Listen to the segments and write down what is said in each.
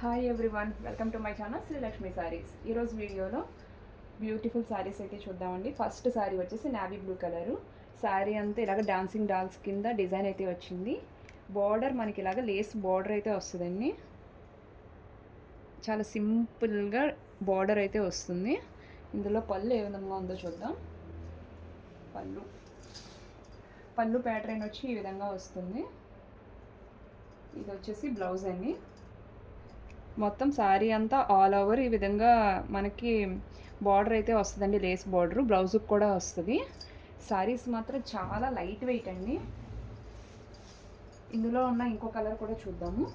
Hi everyone, welcome to my channel Srilakshmi saris. ఈరోజు వీడియోలో beautiful saris అయితే చూద్దామండి. ఫస్ట్ సారీ వచ్చేసి నావీ బ్లూ కలరు. సారీ అంతా ఇలాగ డాన్సింగ్ డాల్స్ కింద డిజైన్ అయితే వచ్చింది. బార్డర్ మనకి ఇలాగ లేస్ బార్డర్ అయితే వస్తుందండి. చాలా సింపుల్గా బార్డర్ అయితే వస్తుంది. ఇందులో పళ్ళు ఏ విధంగా ఉందో చూద్దాం. పళ్ళు ప్యాటర్న్ వచ్చి ఈ విధంగా వస్తుంది. ఇది వచ్చేసి బ్లౌజ్ అండి. మొత్తం శారీ అంతా ఆల్ ఓవర్ ఈ విధంగా మనకి బార్డర్ అయితే వస్తుందండి, లేస్ బార్డర్. బ్లౌజ్కి కూడా వస్తుంది. శారీస్ మాత్రం చాలా లైట్ వెయిట్ అండి. ఇందులో ఉన్న ఇంకో కలర్ కూడా చూద్దాము.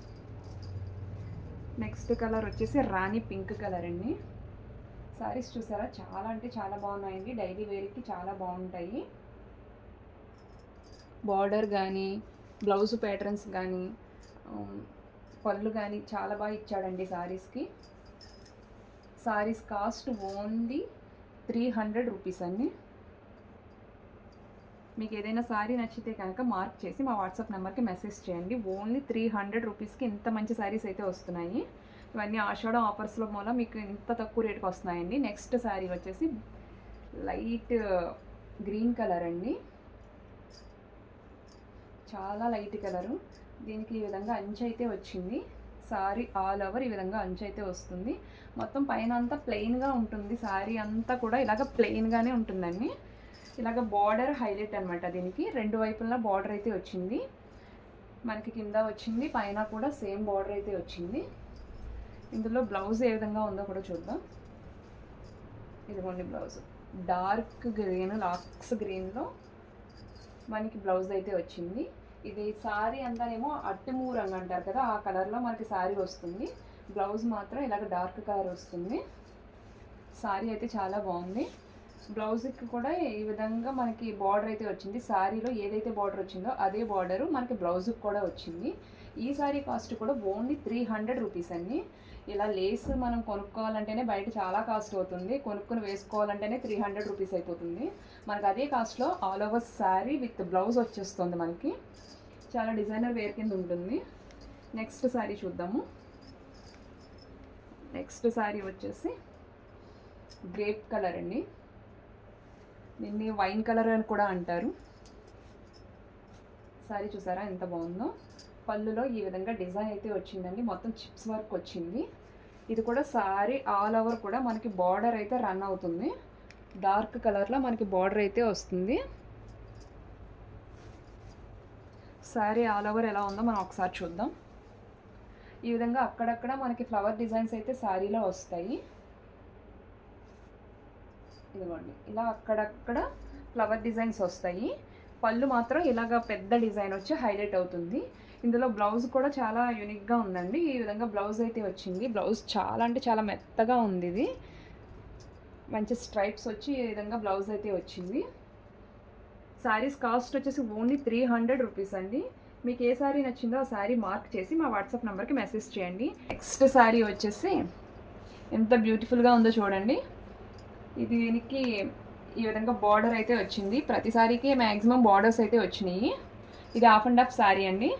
నెక్స్ట్ కలర్ వచ్చేసి రాణి పింక్ కలర్ అండి. శారీస్ చూసారా, చాలా అంటే చాలా బాగున్నాయండి. డైలీ వేర్కి చాలా బాగుంటాయి. బార్డర్ కానీ, బ్లౌజ్ ప్యాటర్న్స్ కానీ, పళ్ళు కానీ చాలా బాగా ఇచ్చాడండి శారీస్కి. శారీస్ కాస్ట్ ఓన్లీ 300 రూపీస్ అండి. మీకు ఏదైనా శారీ నచ్చితే కనుక మార్క్ చేసి మా వాట్సాప్ నెంబర్కి మెసేజ్ చేయండి. ఓన్లీ 300 రూపీస్కి ఇంత మంచి శారీస్ అయితే వస్తున్నాయి. ఇవన్నీ ఆషాఢం ఆఫర్స్లో మూల మీకు ఇంత తక్కువ రేటుకి వస్తున్నాయండి. నెక్స్ట్ శారీ వచ్చేసి లైట్ గ్రీన్ కలర్ అండి. చాలా లైట్ కలరు. దీనికి ఈ విధంగా అంచు అయితే వచ్చింది. సారీ ఆల్ ఓవర్ ఈ విధంగా అంచు అయితే వస్తుంది. మొత్తం పైన అంతా ప్లెయిన్గా ఉంటుంది. సారీ అంతా కూడా ఇలాగ ప్లెయిన్గానే ఉంటుందండి. ఇలాగ బార్డర్ హైలైట్ అనమాట. దీనికి రెండు వైపులా బార్డర్ అయితే వచ్చింది. మనకి కింద వచ్చింది, పైన కూడా సేమ్ బార్డర్ అయితే వచ్చింది. ఇందులో బ్లౌజ్ ఏ విధంగా ఉందో కూడా చూద్దాం. ఇదిగోండి బ్లౌజ్. డార్క్ గ్రీన్, లాక్స్ గ్రీన్లో మనకి బ్లౌజ్ అయితే వచ్చింది. ఇది శారీ అంతానేమో అట్టుమూ రంగు అంటారు కదా, ఆ కలర్లో మనకి శారీ వస్తుంది. బ్లౌజ్ మాత్రం ఇలాగ డార్క్ కలర్ వస్తుంది. శారీ అయితే చాలా బాగుంది. బ్లౌజ్కి కూడా ఈ విధంగా మనకి బార్డర్ అయితే వచ్చింది. శారీలో ఏదైతే బార్డర్ వచ్చిందో అదే బార్డరు మనకి బ్లౌజ్కి కూడా వచ్చింది. ఈ శారీ కాస్ట్ కూడా ఓన్లీ 300 రూపీస్ అండి. ఇలా లేస్ మనం కొనుక్కోవాలంటేనే బయట చాలా కాస్ట్ అవుతుంది. కొనుక్కొని వేసుకోవాలంటేనే 300 రూపీస్ అయిపోతుంది. మనకు అదే కాస్ట్లో all over sari with blouse వచ్చేస్తుంది. మనకి చాలా డిజైనర్ వేర్ కింద ఉంటుంది. నెక్స్ట్ శారీ చూద్దాము. నెక్స్ట్ శారీ వచ్చేసి గ్రేప్ కలర్ అండి. దీన్ని వైన్ కలర్ అని కూడా అంటారు. శారీ చూసారా ఎంత బాగుందో. పళ్ళులో ఈ విధంగా డిజైన్ అయితే వచ్చిందండి. మొత్తం చిప్స్ వర్క్ వచ్చింది. ఇది కూడా శారీ ఆల్ ఓవర్ కూడా మనకి బార్డర్ అయితే రన్ అవుతుంది. డార్క్ కలర్లో మనకి బార్డర్ అయితే వస్తుంది. శారీ ఆల్ ఓవర్ ఎలా ఉందో మనం ఒకసారి చూద్దాం. ఈ విధంగా అక్కడక్కడ మనకి ఫ్లవర్ డిజైన్స్ అయితే శారీలో వస్తాయి. ఇదిగోండి, ఇలా అక్కడక్కడ ఫ్లవర్ డిజైన్స్ వస్తాయి. పళ్ళు మాత్రం ఇలాగ పెద్ద డిజైన్ వచ్చి హైలైట్ అవుతుంది. ఇందులో బ్లౌజ్ కూడా చాలా యూనిక్గా ఉందండి. ఈ విధంగా బ్లౌజ్ అయితే వచ్చింది. బ్లౌజ్ చాలా అంటే చాలా మెత్తగా ఉంది. ఇది మంచి స్ట్రైప్స్ వచ్చి ఈ విధంగా బ్లౌజ్ అయితే వచ్చింది. శారీస్ కాస్ట్ వచ్చేసి ఓన్లీ 300 రూపీస్ అండి. మీకు ఏ శారీ నచ్చిందో ఆ శారీ మార్క్ చేసి మా వాట్సాప్ నెంబర్కి మెసేజ్ చేయండి. నెక్స్ట్ శారీ వచ్చేసి ఎంత బ్యూటిఫుల్గా ఉందో చూడండి. దీనికి ఈ విధంగా బార్డర్ అయితే వచ్చింది. ప్రతి శారీకి మ్యాక్సిమం బార్డర్స్ అయితే వచ్చినాయి. ఇది హాఫ్ అండ్ హాఫ్ శారీ అండి.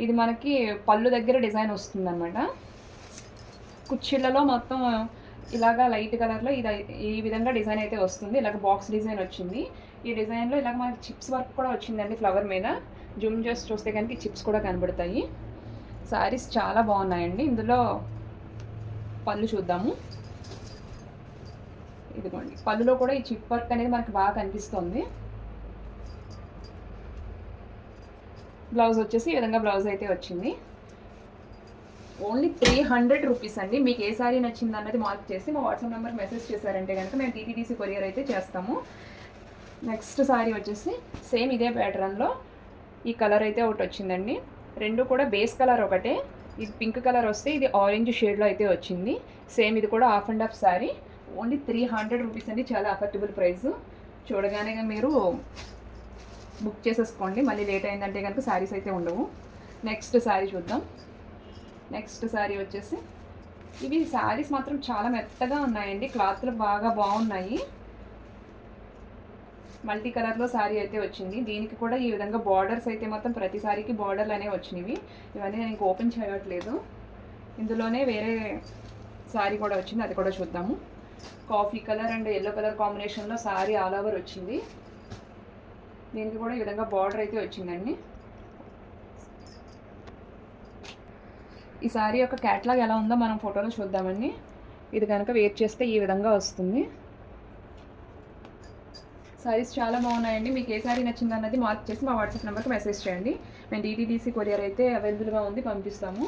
ఇది మనకి పళ్ళు దగ్గర డిజైన్ వస్తుందన్నమాట. కుర్చీలలో మొత్తం ఇలాగా లైట్ కలర్లో ఇది ఈ విధంగా డిజైన్ అయితే వస్తుంది. ఇలాగ బాక్స్ డిజైన్ వచ్చింది. ఈ డిజైన్లో ఇలాగ మనకి చిప్స్ వర్క్ కూడా వచ్చిందండి. ఫ్లవర్ మీద జూమ్ చేసి చూస్తే కనుక చిప్స్ కూడా కనబడతాయి. శారీస్ చాలా బాగున్నాయండి. ఇందులో పళ్ళు చూద్దాము. ఇదిగోండి, పళ్ళులో కూడా ఈ చిప్ వర్క్ అనేది మనకి బాగా కనిపిస్తుంది. బ్లౌజ్ వచ్చేసి ఈ విధంగా బ్లౌజ్ అయితే వచ్చింది. ఓన్లీ 300 రూపీస్ అండి. మీకు ఏ శారీ నచ్చింది అన్నది మార్క్ చేసి మా వాట్సాప్ నెంబర్ మెసేజ్ చేశారంటే కనుక మేము టీటీడీసీ కొరియర్ అయితే చేస్తాము. నెక్స్ట్ శారీ వచ్చేసి సేమ్ ఇదే ప్యాటర్న్లో ఈ కలర్ అయితే ఒకటి వచ్చిందండి. రెండు కూడా బేస్ కలర్ ఒకటే. ఇది పింక్ కలర్ వస్తే ఇది ఆరెంజ్ షేడ్లో అయితే వచ్చింది. సేమ్ ఇది కూడా half and half sari. Only 300 rupees అండి. చాలా అఫోర్డబుల్ ప్రైస్. చూడగానే మీరు బుక్ చేసేసుకోండి. మళ్ళీ లేట్ అయిందంటే కనుక శారీస్ అయితే ఉండవు. నెక్స్ట్ శారీ చూద్దాం. నెక్స్ట్ శారీ వచ్చేసి ఇవి శారీస్ మాత్రం చాలా మెత్తగా ఉన్నాయండి. క్లాత్లు బాగా బాగున్నాయి. మల్టీ కలర్లో శారీ అయితే వచ్చింది. దీనికి కూడా ఈ విధంగా బార్డర్స్ అయితే మొత్తం ప్రతి శారీకి బార్డర్లు అనేవి వచ్చినవి. ఇవన్నీ నేను ఓపెన్ చేయట్లేదు. ఇందులోనే వేరే శారీ కూడా వచ్చింది, అది కూడా చూద్దాము. Coffee colour and yellow colour కాంబినేషన్లో శారీ ఆల్ ఓవర్ వచ్చింది. దీనికి కూడా ఈ విధంగా బార్డర్ అయితే వచ్చిందండి. ఈ శారీ యొక్క క్యాట్లాగ్ ఎలా ఉందో మనం ఫోటోలో చూద్దామండి. ఇది కనుక వేర్ చేస్తే ఈ విధంగా వస్తుంది. సారీస్ చాలా బాగున్నాయండి. మీకు ఏ శారీ నచ్చింది అన్నది మార్క్ చేసి మా వాట్సాప్ నెంబర్కి మెసేజ్ చేయండి. మేము DTDC కొరియర్ అయితే అవైలబుల్గా ఉంది, పంపిస్తాము.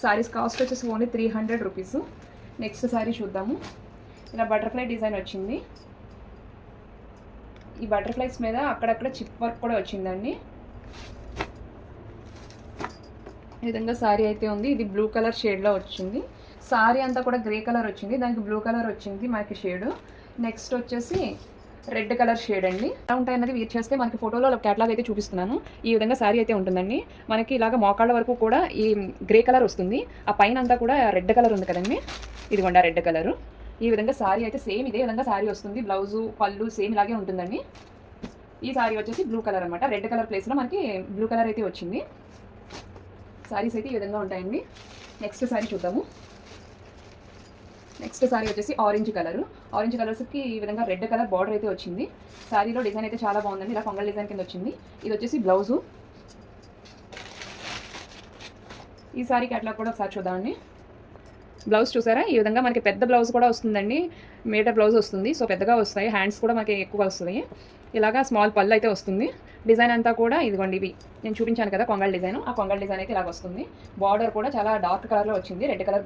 సారీస్ కాస్ట్ వచ్చేసి ఓన్లీ 300 రూపీస్. నెక్స్ట్ శారీ చూద్దాము. ఇలా బటర్ఫ్లై డిజైన్ వచ్చింది. ఈ బటర్ఫ్లైస్ మీద అక్కడక్కడ చిప్ వర్క్ కూడా వచ్చిందండి. ఈ విధంగా శారీ అయితే ఉంది. ఇది బ్లూ కలర్ షేడ్లో వచ్చింది. శారీ అంతా కూడా గ్రే కలర్ వచ్చింది, దానికి బ్లూ కలర్ వచ్చింది మనకి షేడ్. నెక్స్ట్ వచ్చేసి రెడ్ కలర్ షేడ్ అండి. ఎలా ఉంటాయన్నది వేర్ చేస్తే మనకి ఫోటోలో క్యాట్లాగ్ అయితే చూపిస్తున్నాను. ఈ విధంగా శారీ అయితే ఉంటుందండి. మనకి ఇలాగ మోకాళ్ళ వరకు కూడా ఈ గ్రే కలర్ వస్తుంది. ఆ పైన అంతా కూడా రెడ్ కలర్ ఉంది కదండి, ఇదిగోండి రెడ్ కలరు. ఈ విధంగా శారీ అయితే సేమ్ ఇదే విధంగా శారీ వస్తుంది. బ్లౌజు పళ్ళు సేమ్ ఇలాగే ఉంటుందండి. ఈ శారీ వచ్చేసి బ్లూ కలర్ అనమాట. రెడ్ కలర్ ప్లేస్లో మనకి బ్లూ కలర్ అయితే వచ్చింది. శారీస్ అయితే ఈ విధంగా ఉంటాయండి. నెక్స్ట్ శారీ చూద్దాము. నెక్స్ట్ శారీ వచ్చేసి ఆరెంజ్ కలర్. ఆరెంజ్ కలర్స్కి ఈ విధంగా రెడ్ కలర్ బార్డర్ అయితే వచ్చింది. శారీలో డిజైన్ అయితే చాలా బాగుందండి. ఇలా కొంగల్ డిజైన్ కింద వచ్చింది. ఇది వచ్చేసి బ్లౌజు. ఈ శారీ క్యాట్లాగ్ కూడా ఒకసారి చూద్దామండి. బ్లౌజ్ చూసారా, ఈ విధంగా మనకి పెద్ద బ్లౌజ్ కూడా వస్తుందండి. మీటర్ బ్లౌజ్ వస్తుంది, సో పెద్దగా వస్తాయి. హ్యాండ్స్ కూడా మనకి ఎక్కువ వస్తాయి. ఇలాగా స్మాల్ పళ్ళు అయితే వస్తుంది. డిజైన్ అంతా కూడా ఇదిగోండి, ఇవి నేను చూపించాను కదా కొంగల్ డిజైన్, ఆ కొంగల్ డిజైన్ అయితే ఇలాగ వస్తుంది. బార్డర్ కూడా చాలా డార్క్ కలర్లో వచ్చింది. రెడ్ కలర్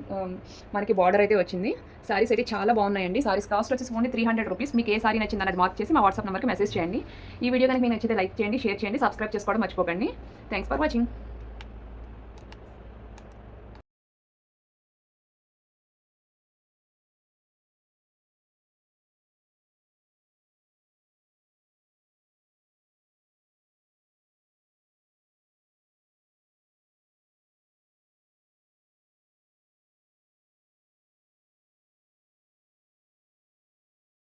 మనకి బార్డర్ అయితే వచ్చింది. సారీస్ అయితే చాలా బాగున్నాయండి. సారీస్ కాస్ట్ వచ్చేసి ఓన్లీ 300 రూపీస్. మీకు ఏ సారీ నచ్చింది అనేది మార్క్ చేసి మా వాట్సాప్ నెంబర్కి మెసేజ్ చేయండి. ఈ వీడియో కనుక మీకు నచ్చితే లైక్ చేయండి, షేర్ చేయండి, సబ్స్క్రైబ్ చేసుకోవడం మర్చిపోకండి. Thanks for watching.